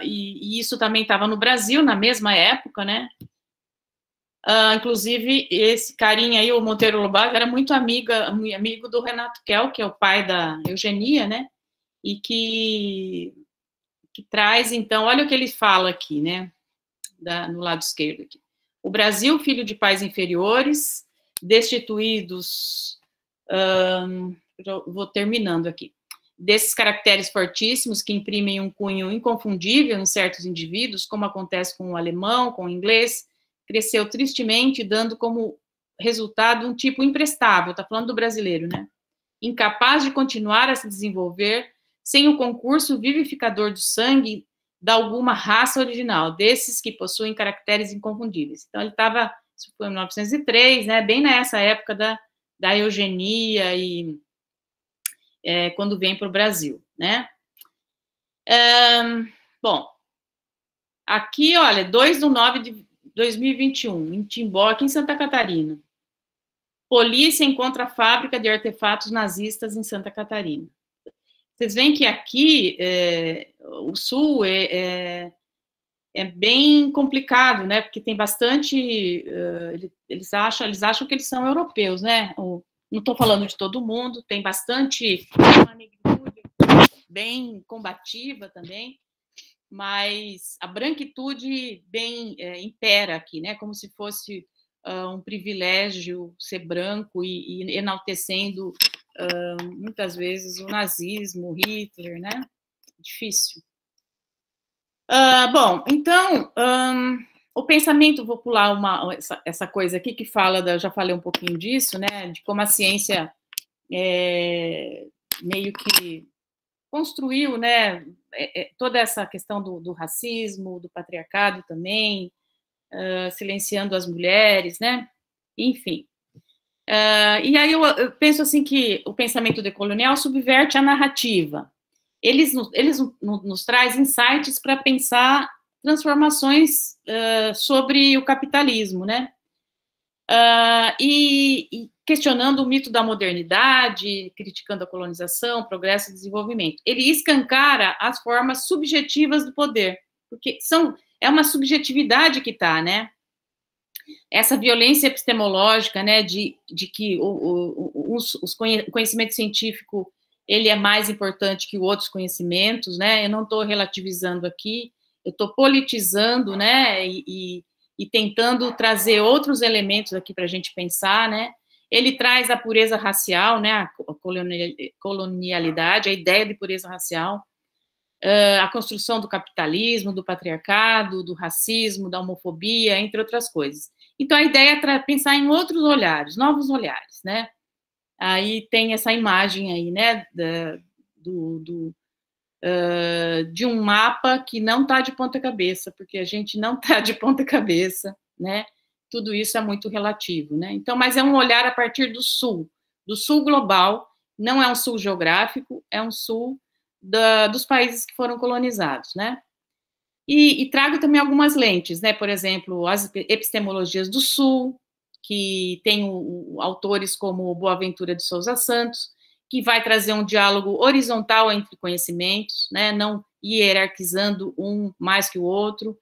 e isso também estava no Brasil, na mesma época, né? Inclusive, esse carinha aí, o Monteiro Lobato, era muito amigo do Renato Kell, que é o pai da eugenia, né? E que traz, então, olha o que ele fala aqui, né? No lado esquerdo aqui. O Brasil, filho de pais inferiores, destituídos, vou terminando aqui, desses caracteres fortíssimos que imprimem um cunho inconfundível em certos indivíduos, como acontece com o alemão, com o inglês, cresceu tristemente, dando como resultado um tipo imprestável, está falando do brasileiro, né? Incapaz de continuar a se desenvolver sem o concurso vivificador do sangue de alguma raça original, desses que possuem caracteres inconfundíveis. Então, ele estava, isso foi em 1903, né, bem nessa época da eugenia e quando vem para o Brasil, né? Bom, aqui, olha, 2/9/2021, em Timbó, aqui em Santa Catarina. Polícia encontra a fábrica de artefatos nazistas em Santa Catarina. Vocês veem que aqui, o Sul é bem complicado, né? Porque tem bastante... eles acham que eles são europeus, né? Não estou falando de todo mundo, tem bastante... uma negritude bem combativa também, mas a branquitude bem impera aqui, né? Como se fosse um privilégio ser branco e enaltecendo muitas vezes o nazismo, Hitler, né? Difícil. Bom, então, o pensamento, vou pular essa coisa aqui que fala, já falei um pouquinho disso, né? De como a ciência meio que construiu, né, toda essa questão do racismo, do patriarcado também, silenciando as mulheres, né, enfim. E aí eu penso assim que o pensamento decolonial subverte a narrativa. Eles nos traz insights para pensar transformações sobre o capitalismo, né, e questionando o mito da modernidade, criticando a colonização, progresso e desenvolvimento. Ele escancara as formas subjetivas do poder, porque é uma subjetividade que está, né? Essa violência epistemológica, né, de que o conhecimento científico ele é mais importante que outros conhecimentos, né? Eu não estou relativizando aqui, eu estou politizando, né? E tentando trazer outros elementos aqui para a gente pensar, né? Ele traz a pureza racial, né? A colonialidade, a ideia de pureza racial, a construção do capitalismo, do patriarcado, do racismo, da homofobia, entre outras coisas. Então, a ideia é pensar em outros olhares, novos olhares, né? Aí tem essa imagem aí, né? De um mapa que não está de ponta cabeça, porque a gente não está de ponta cabeça, né? Tudo isso é muito relativo, né? Então, mas é um olhar a partir do sul global, não é um sul geográfico, é um sul dos países que foram colonizados, né? E trago também algumas lentes, né? Por exemplo, as epistemologias do sul, que tem autores como Boaventura de Souza Santos, que vai trazer um diálogo horizontal entre conhecimentos, né, não hierarquizando um mais que o outro,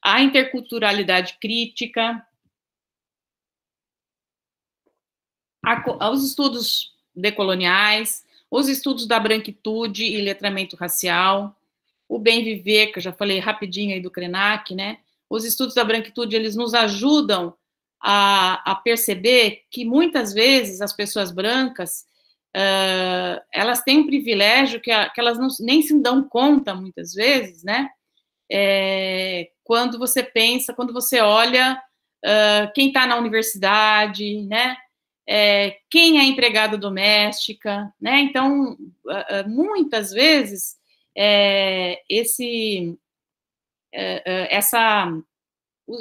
a interculturalidade crítica, os estudos decoloniais, os estudos da branquitude e letramento racial, o bem viver, que eu já falei rapidinho aí do Krenak, né? Os estudos da branquitude, eles nos ajudam a perceber que muitas vezes as pessoas brancas, elas têm um privilégio que elas nem se dão conta, muitas vezes, né? Quando você pensa, quando você olha quem está na universidade, né? Quem é empregada doméstica, né? Então, muitas vezes,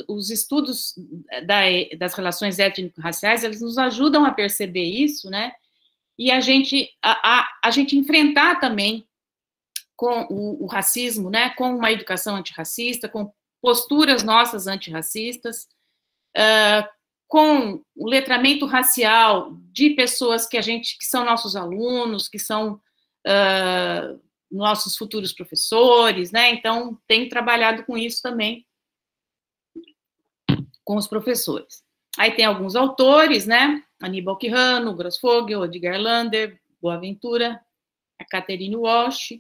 os estudos das relações étnico-raciais, eles nos ajudam a perceber isso, né? E a gente enfrentar também com o racismo, né? Com uma educação antirracista, com posturas nossas antirracistas, com o letramento racial de pessoas que são nossos alunos, que são nossos futuros professores, né? Então, tenho trabalhado com isso também, com os professores. Aí tem alguns autores, né? Aníbal Quijano, Grossfogel, Edgar Lander, Boaventura, a Catherine Walsh,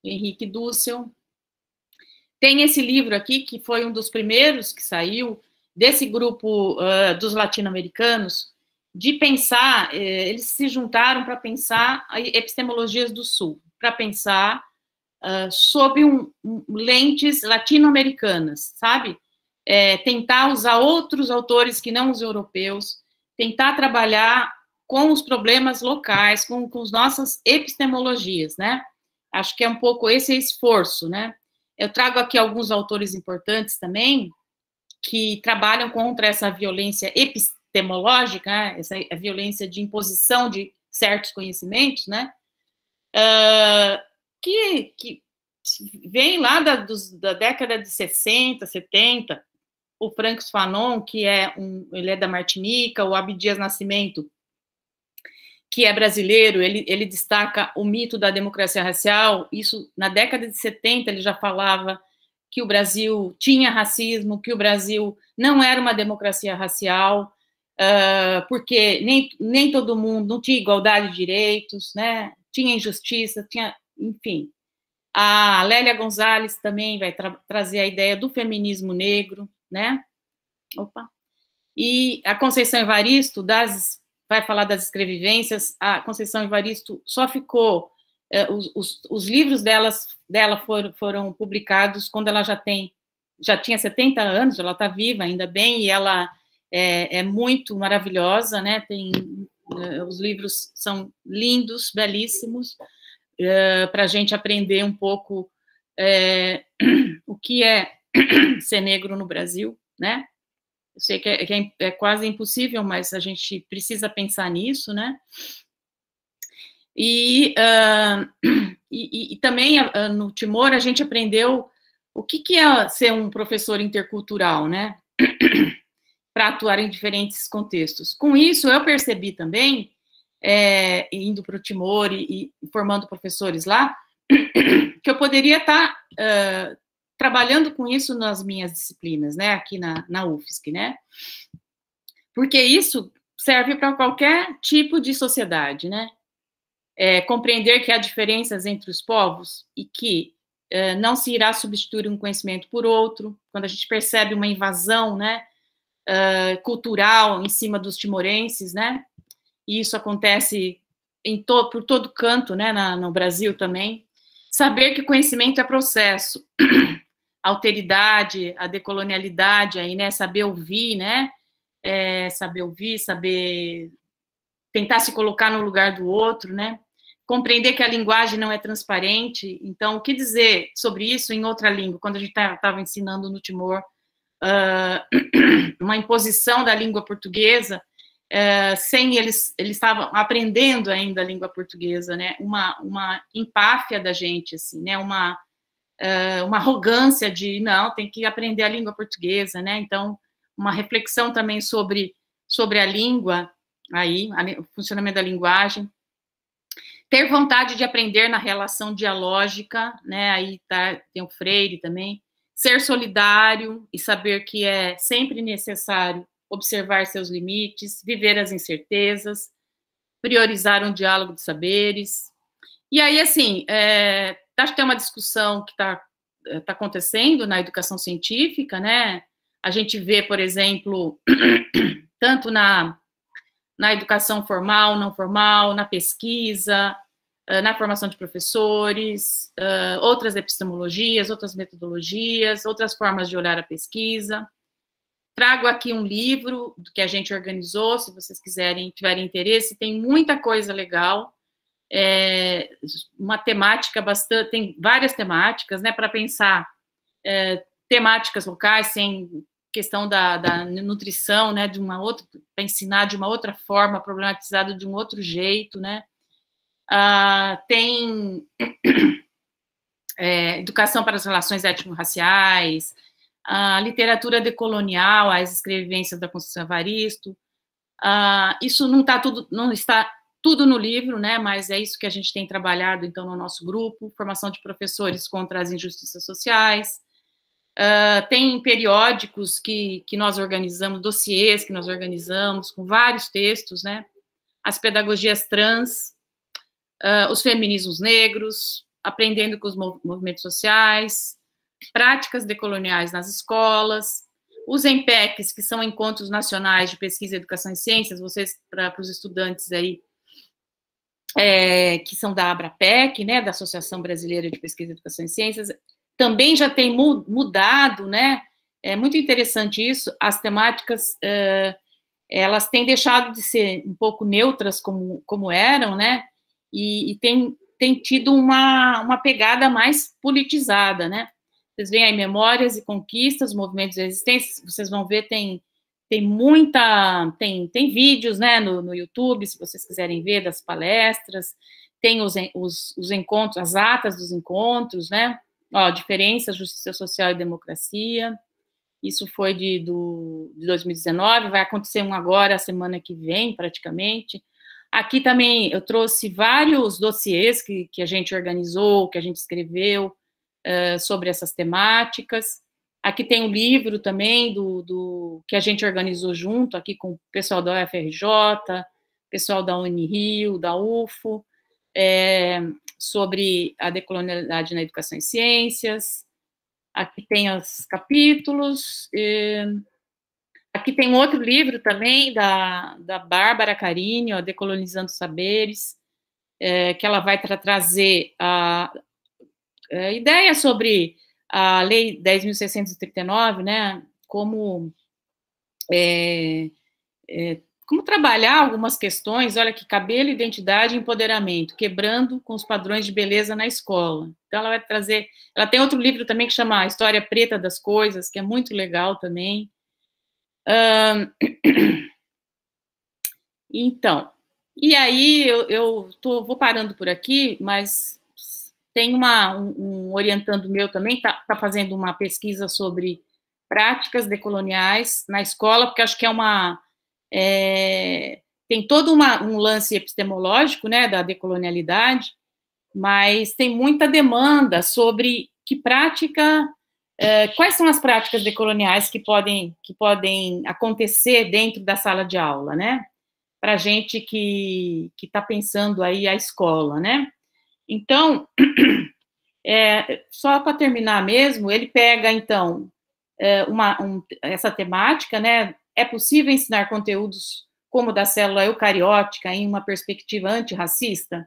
Henrique Dussel. Tem esse livro aqui, que foi um dos primeiros que saiu, desse grupo dos latino-americanos, de pensar, eles se juntaram para pensar epistemologias do Sul, para pensar sob lentes latino-americanas, sabe? Tentar usar outros autores que não os europeus, tentar trabalhar com os problemas locais, com as nossas epistemologias, né? Acho que é um pouco esse esforço, né? Eu trago aqui alguns autores importantes também, que trabalham contra essa violência epistemológica, essa violência de imposição de certos conhecimentos, né? Que vem lá da década de 60, 70, o Francis Fanon, que ele é da Martinica, o Abdias Nascimento, que é brasileiro, ele destaca o mito da democracia racial. Isso, na década de 70, ele já falava que o Brasil tinha racismo, que o Brasil não era uma democracia racial, porque nem todo mundo, não tinha igualdade de direitos, né? Tinha injustiça, enfim. A Lélia Gonzalez também vai trazer a ideia do feminismo negro, né? E a Conceição Evaristo vai falar das escrevivências. A Conceição Evaristo só ficou... Os livros dela foram publicados quando ela já tinha 70 anos, ela está viva ainda bem, e ela é muito maravilhosa, né? Os livros são lindos, belíssimos, para a gente aprender um pouco o que é ser negro no Brasil, né? Eu sei que é quase impossível, mas a gente precisa pensar nisso, né? E também no Timor a gente aprendeu o que é ser um professor intercultural, né? Para atuar em diferentes contextos. Com isso, eu percebi também, indo para o Timor e formando professores lá, que eu poderia estar trabalhando com isso nas minhas disciplinas, né? Aqui na UFSC, né? Porque isso serve para qualquer tipo de sociedade, né? Compreender que há diferenças entre os povos e que não se irá substituir um conhecimento por outro. Quando a gente percebe uma invasão, né, cultural em cima dos timorenses, né, e isso acontece por todo canto, né, no Brasil também. Saber que conhecimento é processo, a alteridade, a decolonialidade, aí, né, saber ouvir, né, saber ouvir, saber tentar se colocar no lugar do outro, né? Compreender que a linguagem não é transparente. Então, o que dizer sobre isso em outra língua? Quando a gente estava ensinando no Timor uma imposição da língua portuguesa, sem eles estavam aprendendo ainda a língua portuguesa, né? Uma empáfia da gente, assim, né? Uma arrogância de, não, tem que aprender a língua portuguesa, né? Então, uma reflexão também sobre a língua, aí, o funcionamento da linguagem. Ter vontade de aprender na relação dialógica, né? Aí tem o Freire também. Ser solidário e saber que é sempre necessário observar seus limites, viver as incertezas, priorizar um diálogo de saberes. E aí, assim, acho que tem uma discussão que está acontecendo na educação científica, né? A gente vê, por exemplo, tanto na educação formal, não formal, na pesquisa, na formação de professores, outras epistemologias, outras metodologias, outras formas de olhar a pesquisa. Trago aqui um livro que a gente organizou, se vocês tiverem interesse, tem muita coisa legal, uma temática bastante, tem várias temáticas, né, para pensar temáticas locais, sem questão da nutrição, né, para ensinar de uma outra forma, problematizado de um outro jeito, né. Tem educação para as relações étnico-raciais, a literatura decolonial, as escrevivências da Conceição Evaristo. Isso não está tudo no livro, né, mas é isso que a gente tem trabalhado, então, no nosso grupo, formação de professores contra as injustiças sociais. Tem periódicos que nós organizamos, dossiês que nós organizamos, com vários textos, né, as pedagogias trans, os feminismos negros, aprendendo com os movimentos sociais, práticas decoloniais nas escolas, os ENPECs, que são Encontros Nacionais de Pesquisa, Educação e Ciências, para os estudantes aí, que são da ABRAPEC, né, da Associação Brasileira de Pesquisa, Educação e Ciências, também já tem mudado, né, é muito interessante isso, as temáticas, elas têm deixado de ser um pouco neutras como eram, né, e tem tido uma pegada mais politizada, né. Vocês veem aí Memórias e Conquistas, Movimentos de Resistência, vocês vão ver, tem vídeos, né, no YouTube, se vocês quiserem ver, das palestras, tem os encontros, as atas dos encontros, né, Diferença, Justiça Social e Democracia, isso foi de 2019, vai acontecer um agora, a semana que vem, praticamente. Aqui também eu trouxe vários dossiês que a gente organizou, que a gente escreveu, sobre essas temáticas. Aqui tem um livro também que a gente organizou junto, aqui com o pessoal da UFRJ, pessoal da Unirio, da UFO, sobre a decolonialidade na educação e ciências. Aqui tem os capítulos. Aqui tem outro livro também, da Bárbara Carini, Decolonizando Saberes, que ela vai trazer ideia sobre a Lei 10.639, né, como trabalhar algumas questões, olha aqui, cabelo, identidade e empoderamento, quebrando com os padrões de beleza na escola. Então, ela vai trazer, ela tem outro livro também que chama A História Preta das Coisas, que é muito legal também. Então, e aí eu vou parando por aqui, mas tem um orientando meu também, tá fazendo uma pesquisa sobre práticas decoloniais na escola, porque acho que tem todo um lance epistemológico, né, da decolonialidade, mas tem muita demanda sobre que prática, quais são as práticas decoloniais que podem acontecer dentro da sala de aula, né, para a gente que está pensando aí a escola, né. Então, só para terminar mesmo, ele pega, então, essa temática, né, é possível ensinar conteúdos como da célula eucariótica em uma perspectiva antirracista?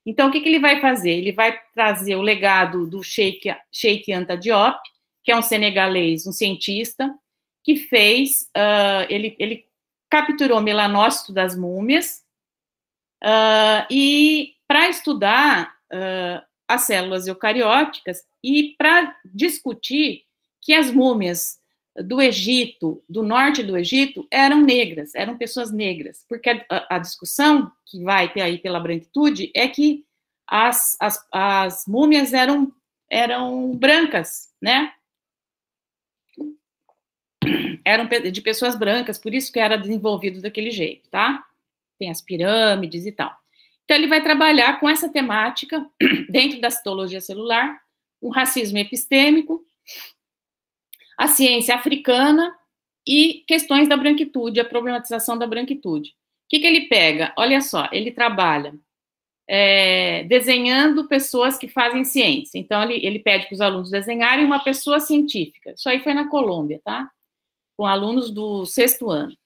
Então, o que ele vai fazer? Ele vai trazer o legado do Cheikh Anta Diop, que é um senegalês, um cientista, que fez, ele capturou melanócito das múmias, e para estudar as células eucarióticas e para discutir que as múmias do Egito, do norte do Egito, eram negras, eram pessoas negras, porque a discussão que vai ter aí pela branquitude é que as múmias eram brancas, né? eram de pessoas brancas, por isso que era desenvolvido daquele jeito, tá? Tem as pirâmides e tal. Então, ele vai trabalhar com essa temática, dentro da citologia celular, o racismo epistêmico, a ciência africana e questões da branquitude, a problematização da branquitude. O que ele pega? Olha só, ele trabalha desenhando pessoas que fazem ciência. Então, ele pede para os alunos desenharem uma pessoa científica. Isso aí foi na Colômbia, tá? Com alunos do 6º ano.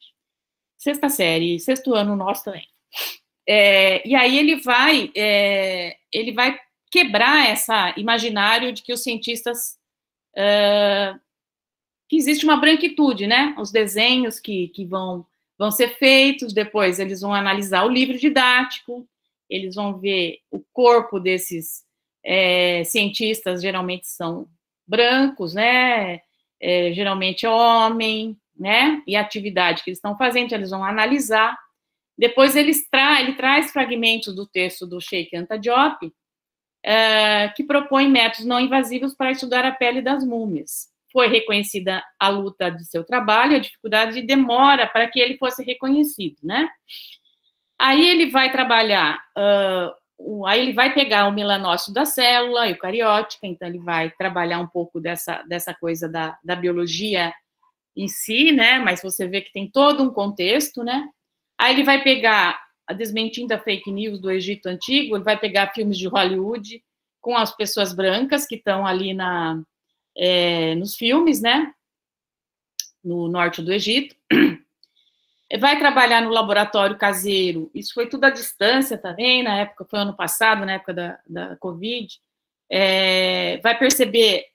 6ª série, 6º ano nosso também. E aí ele vai quebrar esse imaginário de que os cientistas... que existe uma branquitude, né? Os desenhos que vão ser feitos, depois eles vão analisar o livro didático, eles vão ver o corpo desses cientistas, geralmente são brancos, né? Geralmente homem, né? E a atividade que eles estão fazendo, eles vão analisar. Depois ele traz fragmentos do texto do Cheikh Anta Diop, que propõe métodos não invasivos para estudar a pele das múmias. Foi reconhecida a luta de seu trabalho, a dificuldade de demora para que ele fosse reconhecido, né? Aí ele vai trabalhar, aí ele vai pegar o melanócito da célula eucariótica, então ele vai trabalhar um pouco dessa coisa da biologia em si, né? Mas você vê que tem todo um contexto, né? Aí ele vai pegar, desmentindo a fake news do Egito Antigo, ele vai pegar filmes de Hollywood com as pessoas brancas que estão ali nos filmes, né? No norte do Egito. Vai trabalhar no laboratório caseiro, isso foi tudo à distância também, na época, foi ano passado, na época da Covid, vai perceber,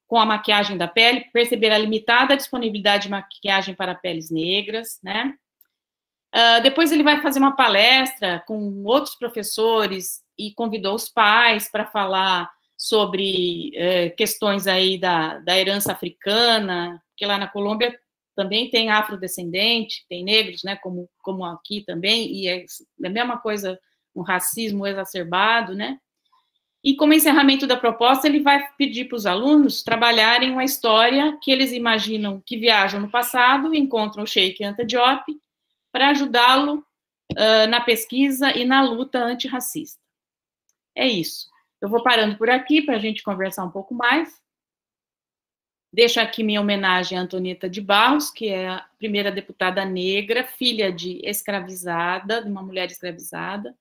com a maquiagem da pele, perceber a limitada disponibilidade de maquiagem para peles negras, né? Depois ele vai fazer uma palestra com outros professores e convidou os pais para falar sobre questões aí da herança africana, porque lá na Colômbia também tem afrodescendente, tem negros, né, como aqui também, e é a mesma coisa, um racismo exacerbado, né? E como encerramento da proposta, ele vai pedir para os alunos trabalharem uma história que eles imaginam que viajam no passado e encontram o Cheikh Anta Diop para ajudá-lo na pesquisa e na luta antirracista. É isso. Eu vou parando por aqui para a gente conversar um pouco mais. Deixo aqui minha homenagem a Antonieta de Barros, que é a primeira deputada negra, filha de uma mulher escravizada,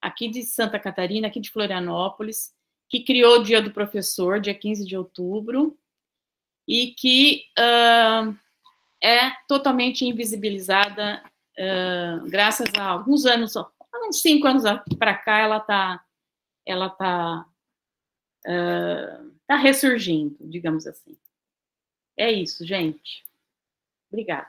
aqui de Santa Catarina, aqui de Florianópolis, que criou o Dia do Professor, dia 15 de outubro, e que é totalmente invisibilizada, graças a alguns anos, uns 5 anos para cá, ela tá ressurgindo, digamos assim. É isso, gente. Obrigada.